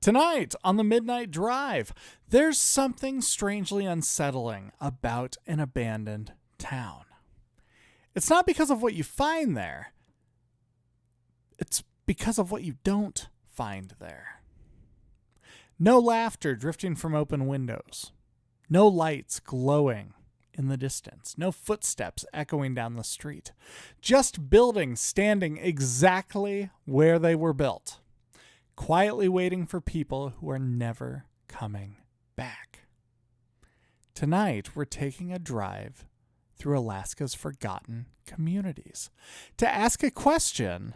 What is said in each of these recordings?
Tonight on the Midnight Drive, there's something strangely unsettling about an abandoned town. It's not because of what you find there. It's because of what you don't find there. No laughter drifting from open windows. No lights glowing in the distance. No footsteps echoing down the street. Just buildings standing exactly where they were built, quietly waiting for people who are never coming back. Tonight, we're taking a drive through Alaska's forgotten communities to ask a question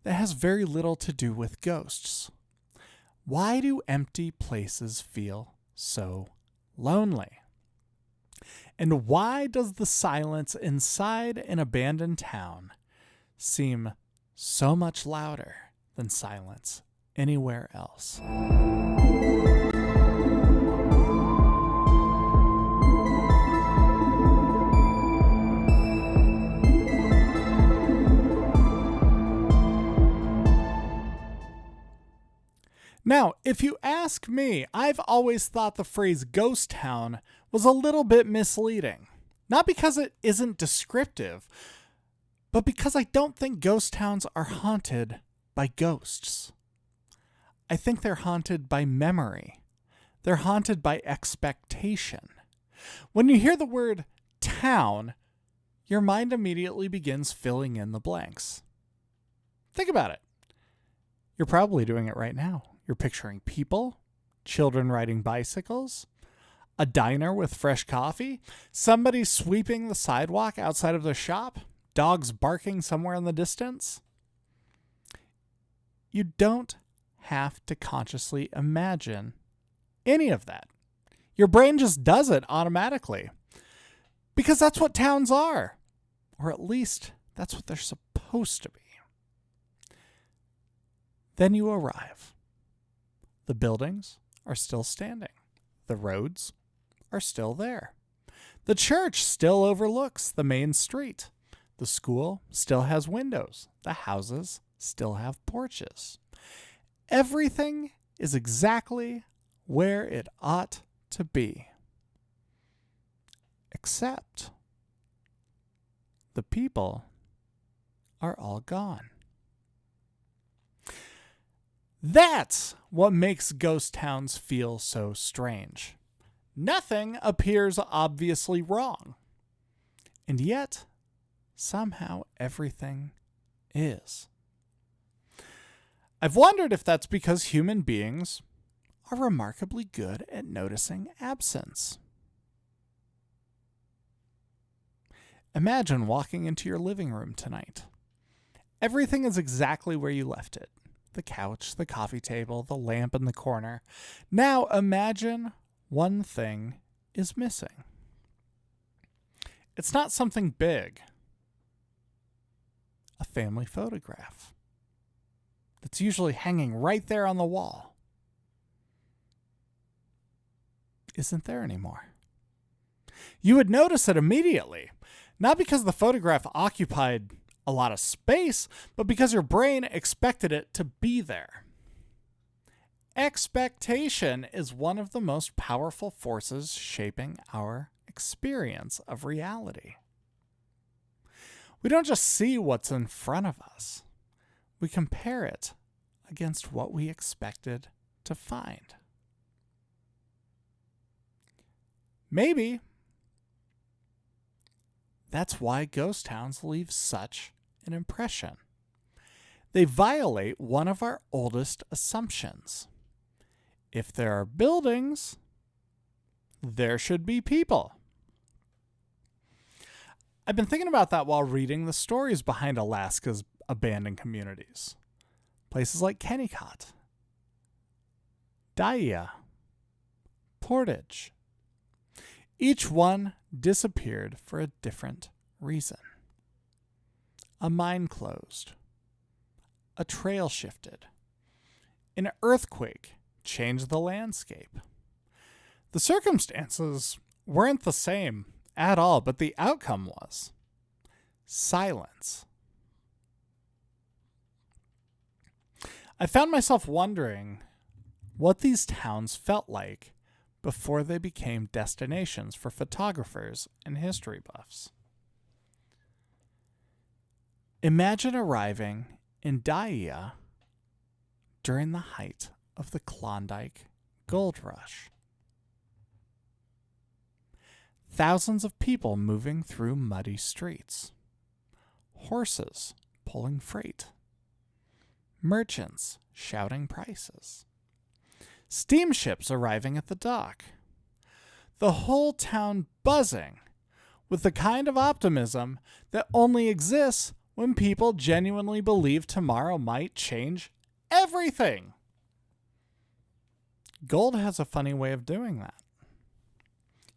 that has very little to do with ghosts. Why do empty places feel so lonely? And why does the silence inside an abandoned town seem so much louder than silence anywhere else? Now, if you ask me, I've always thought the phrase ghost town was a little bit misleading. Not because it isn't descriptive, but because I don't think ghost towns are haunted by ghosts. I think they're haunted by memory. They're haunted by expectation. When you hear the word town, your mind immediately begins filling in the blanks. Think about it. You're probably doing it right now. You're picturing people, children riding bicycles, a diner with fresh coffee, somebody sweeping the sidewalk outside of their shop, dogs barking somewhere in the distance. You don't have to consciously imagine any of that. Your brain just does it automatically because that's what towns are, or at least that's what they're supposed to be. Then you arrive. The buildings are still standing. The roads are still there. The church still overlooks the main street. The school still has windows. The houses still have porches. Everything is exactly where it ought to be. Except the people are all gone. That's what makes ghost towns feel so strange. Nothing appears obviously wrong. And yet, somehow everything is. I've wondered if that's because human beings are remarkably good at noticing absence. Imagine walking into your living room tonight. Everything is exactly where you left it. The couch, the coffee table, the lamp in the corner. Now imagine one thing is missing. It's not something big. A family photograph that's usually hanging right there on the wall isn't there anymore. You would notice it immediately, not because the photograph occupied a lot of space, but because your brain expected it to be there. Expectation is one of the most powerful forces shaping our experience of reality. We don't just see what's in front of us. We compare it against what we expected to find. Maybe that's why ghost towns leave such an impression. They violate one of our oldest assumptions. If there are buildings, there should be people. I've been thinking about that while reading the stories behind Alaska's abandoned communities. Places like Kennicott, Dyea, Portage. Each one disappeared for a different reason. A mine closed. A trail shifted. An earthquake changed the landscape. The circumstances weren't the same at all, but the outcome was silence. I found myself wondering what these towns felt like before they became destinations for photographers and history buffs. Imagine arriving in Dyea during the height of the Klondike Gold Rush. Thousands of people moving through muddy streets. Horses pulling freight. Merchants shouting prices. Steamships arriving at the dock. The whole town buzzing with the kind of optimism that only exists when people genuinely believe tomorrow might change everything. Gold has a funny way of doing that.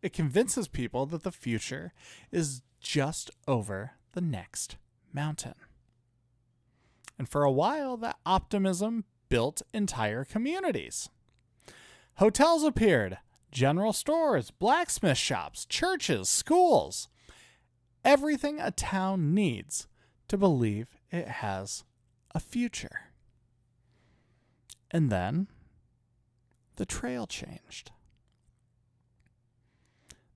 It convinces people that the future is just over the next mountain. And for a while, that optimism built entire communities. Hotels appeared, general stores, blacksmith shops, churches, schools. Everything a town needs to believe it has a future. And then the trail changed.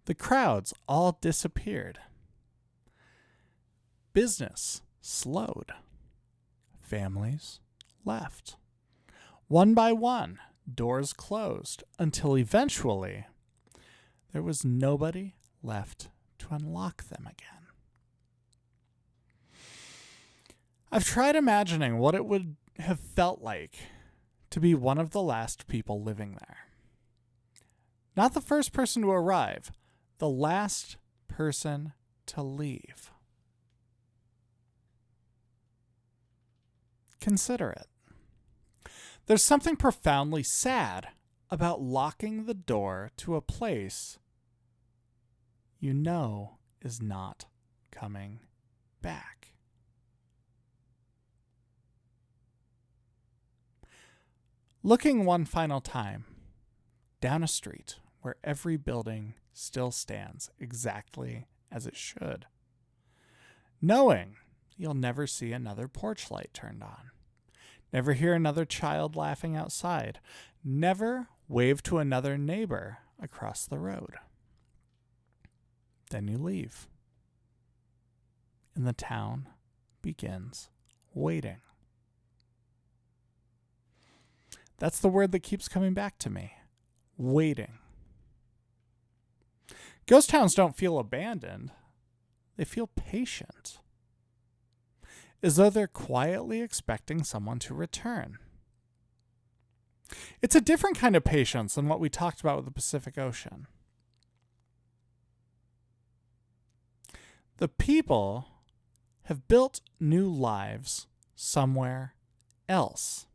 The crowds all disappeared. Business slowed. Families left. One by one, doors closed until eventually there was nobody left to unlock them again. I've tried imagining what it would have felt like to be one of the last people living there. Not the first person to arrive, the last person to leave. Consider it. There's something profoundly sad about locking the door to a place you know is not coming back. Looking one final time down a street where every building still stands exactly as it should, knowing you'll never see another porch light turned on, never hear another child laughing outside, never wave to another neighbor across the road. Then you leave, and the town begins waiting. That's the word that keeps coming back to me. Waiting. Ghost towns don't feel abandoned. They feel patient. As though they're quietly expecting someone to return. It's a different kind of patience than what we talked about with the Pacific Ocean. The people have built new lives somewhere else.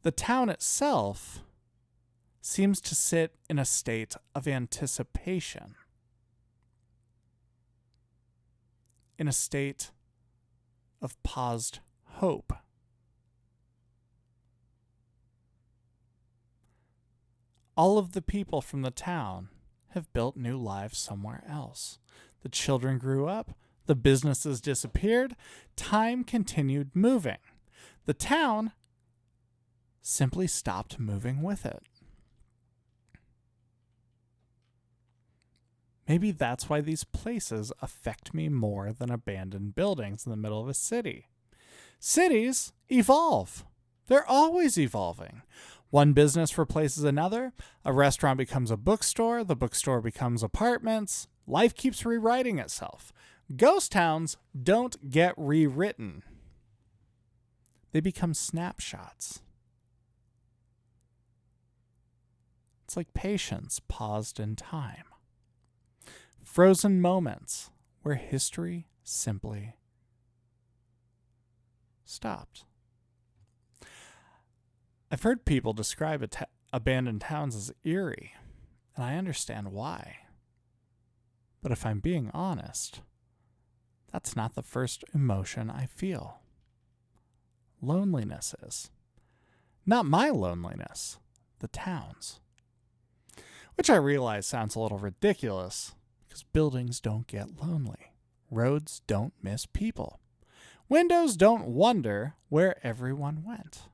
The town itself seems to sit in a state of anticipation, in a state of paused hope. All of the people from the town have built new lives somewhere else. The children grew up, the businesses disappeared, time continued moving. The town simply stopped moving with it. Maybe that's why these places affect me more than abandoned buildings in the middle of a city. Cities evolve. They're always evolving. One business replaces another. A restaurant becomes a bookstore. The bookstore becomes apartments. Life keeps rewriting itself. Ghost towns don't get rewritten. They become snapshots. It's like patience paused in time. Frozen moments where history simply stopped. I've heard people describe abandoned towns as eerie, and I understand why. But if I'm being honest, that's not the first emotion I feel. Loneliness is. Not my loneliness, the town's. Which I realize sounds a little ridiculous, because buildings don't get lonely. Roads don't miss people. Windows don't wonder where everyone went.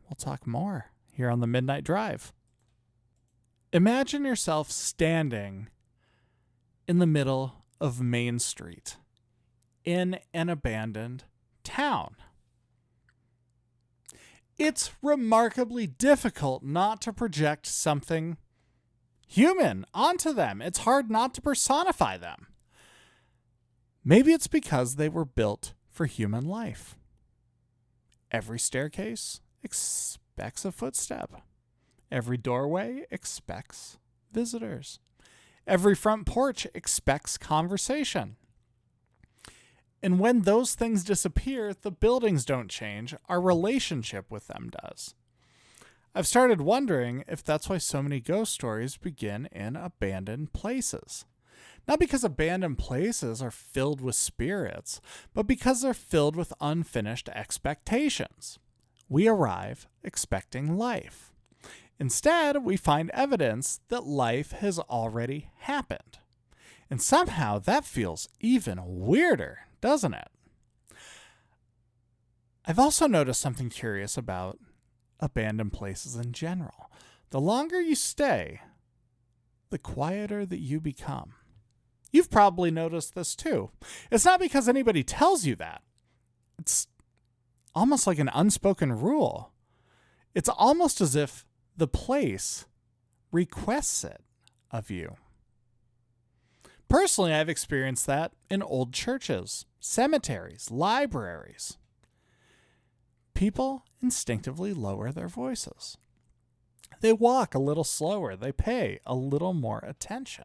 We'll talk more here on the Midnight Drive. Imagine yourself standing in the middle of Main Street in an abandoned town. It's remarkably difficult not to project something human onto them. It's hard not to personify them. Maybe it's because they were built for human life. Every staircase expects a footstep. Every doorway expects visitors. Every front porch expects conversation. And when those things disappear, the buildings don't change. Our relationship with them does. I've started wondering if that's why so many ghost stories begin in abandoned places. Not because abandoned places are filled with spirits, but because they're filled with unfinished expectations. We arrive expecting life. Instead, we find evidence that life has already happened. And somehow that feels even weirder, doesn't it? I've also noticed something curious about abandoned places in general. The longer you stay, the quieter that you become. You've probably noticed this too. It's not because anybody tells you that. It's almost like an unspoken rule. It's almost as if the place requests it of you. Personally, I've experienced that in old churches, cemeteries, libraries. People instinctively lower their voices. They walk a little slower. They pay a little more attention.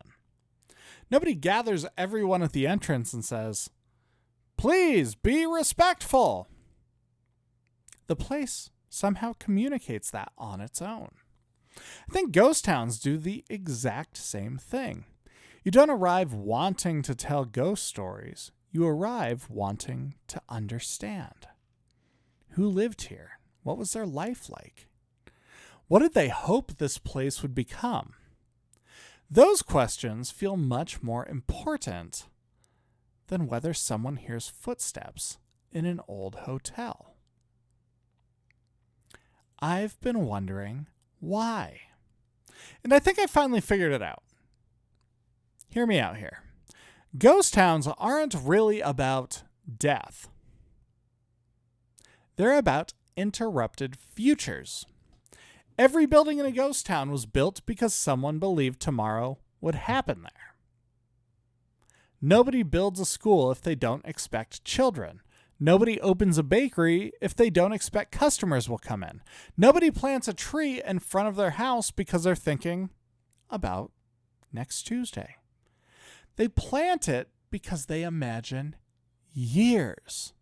Nobody gathers everyone at the entrance and says, "Please be respectful." The place somehow communicates that on its own. I think ghost towns do the exact same thing. You don't arrive wanting to tell ghost stories. You arrive wanting to understand. Who lived here? What was their life like? What did they hope this place would become? Those questions feel much more important than whether someone hears footsteps in an old hotel. I've been wondering why. And I think I finally figured it out. Hear me out here. Ghost towns aren't really about death. They're about interrupted futures. Every building in a ghost town was built because someone believed tomorrow would happen there. Nobody builds a school if they don't expect children. Nobody opens a bakery if they don't expect customers will come in. Nobody plants a tree in front of their house because they're thinking about next Tuesday. They plant it because they imagine years,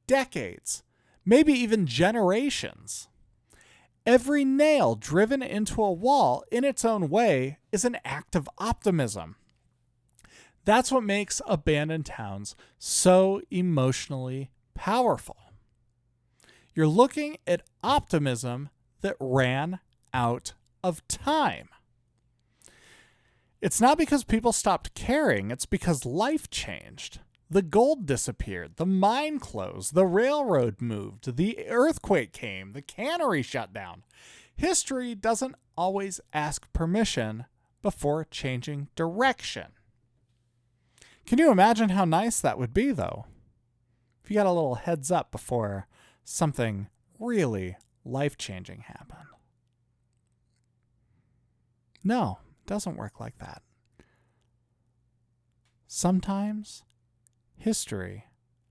decades, maybe even generations. Every nail driven into a wall in its own way is an act of optimism. That's what makes abandoned towns so emotionally powerful. You're looking at optimism that ran out of time. It's not because people stopped caring, it's because life changed. The gold disappeared, the mine closed, the railroad moved, the earthquake came, the cannery shut down. History doesn't always ask permission before changing direction. Can you imagine how nice that would be, though? If you got a little heads up before something really life-changing happened. No, it doesn't work like that. Sometimes history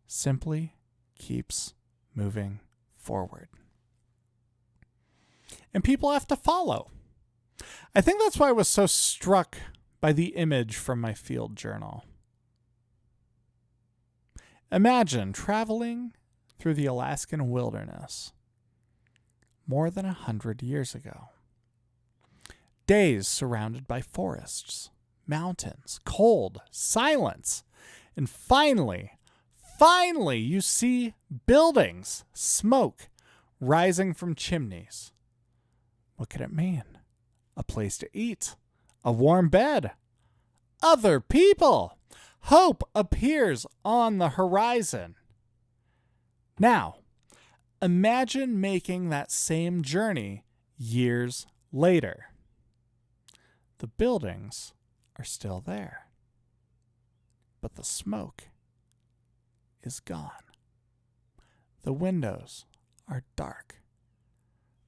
simply keeps moving forward. And people have to follow. I think that's why I was so struck by the image from my field journal. Imagine traveling through the Alaskan wilderness more than 100 years ago. Days surrounded by forests, mountains, cold, silence, and finally, you see buildings, smoke rising from chimneys. What could it mean? A place to eat, a warm bed, other people. Hope appears on the horizon. Now, imagine making that same journey Years later, the buildings are still there, but the smoke is gone. The windows are dark.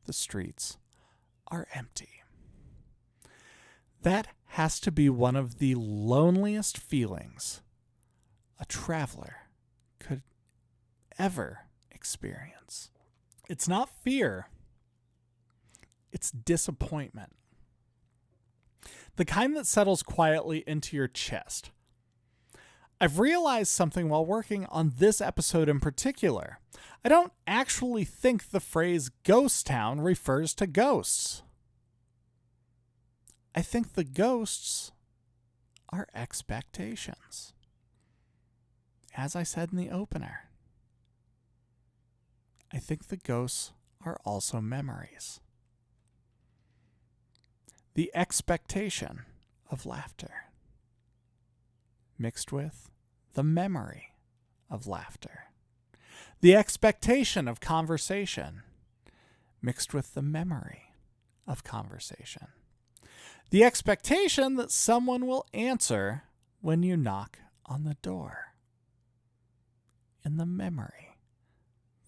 The streets are empty. That has to be one of the loneliest feelings a traveler could ever experience. It's not fear. It's disappointment. The kind that settles quietly into your chest. I've realized something while working on this episode in particular. I don't actually think the phrase ghost town refers to ghosts. I think the ghosts are expectations. As I said in the opener, I think the ghosts are also memories. The expectation of laughter mixed with the memory of laughter. The expectation of conversation mixed with the memory of conversation. The expectation that someone will answer when you knock on the door. And the memory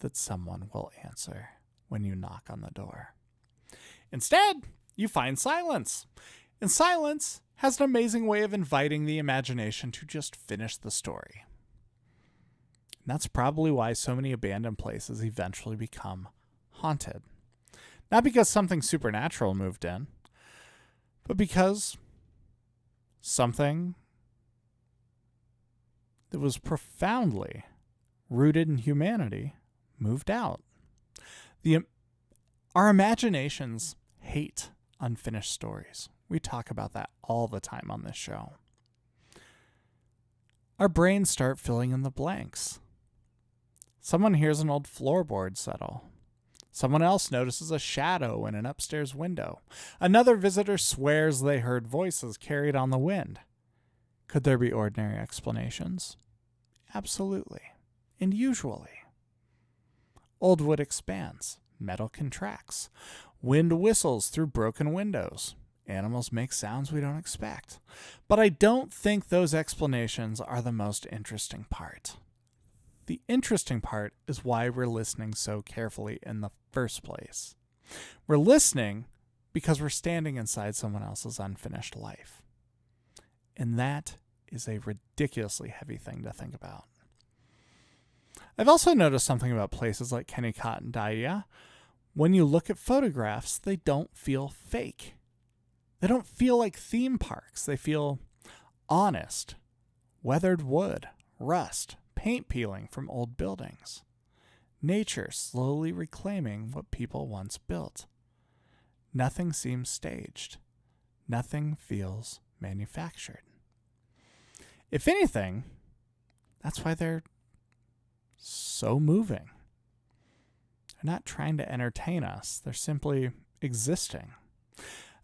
that someone will answer when you knock on the door. Instead, you find silence. And silence has an amazing way of inviting the imagination to just finish the story. And that's probably why so many abandoned places eventually become haunted. Not because something supernatural moved in, but because something that was profoundly rooted in humanity moved out. Our imaginations hate unfinished stories. We talk about that all the time on this show. Our brains start filling in the blanks. Someone hears an old floorboard settle. Someone else notices a shadow in an upstairs window. Another visitor swears they heard voices carried on the wind. Could there be ordinary explanations? Absolutely. And usually. Old wood expands. Metal contracts. Wind whistles through broken windows. Animals make sounds we don't expect. But I don't think those explanations are the most interesting part. The interesting part is why we're listening so carefully in the first place. We're listening because we're standing inside someone else's unfinished life. And that is a ridiculously heavy thing to think about. I've also noticed something about places like Kennicott and Dyea. When you look at photographs, they don't feel fake. They don't feel like theme parks. They feel honest. Weathered wood, rust, paint peeling from old buildings. Nature slowly reclaiming what people once built. Nothing seems staged. Nothing feels manufactured. If anything, that's why they're so moving. They're not trying to entertain us. They're simply existing.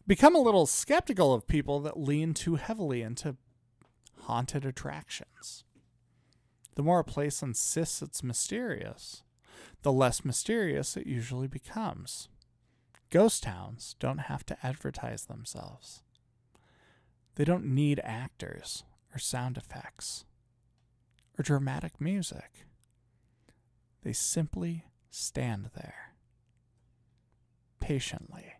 Become a little skeptical of people that lean too heavily into haunted attractions. The more a place insists it's mysterious, the less mysterious it usually becomes. Ghost towns don't have to advertise themselves. They don't need actors or sound effects or dramatic music. They simply stand there, patiently,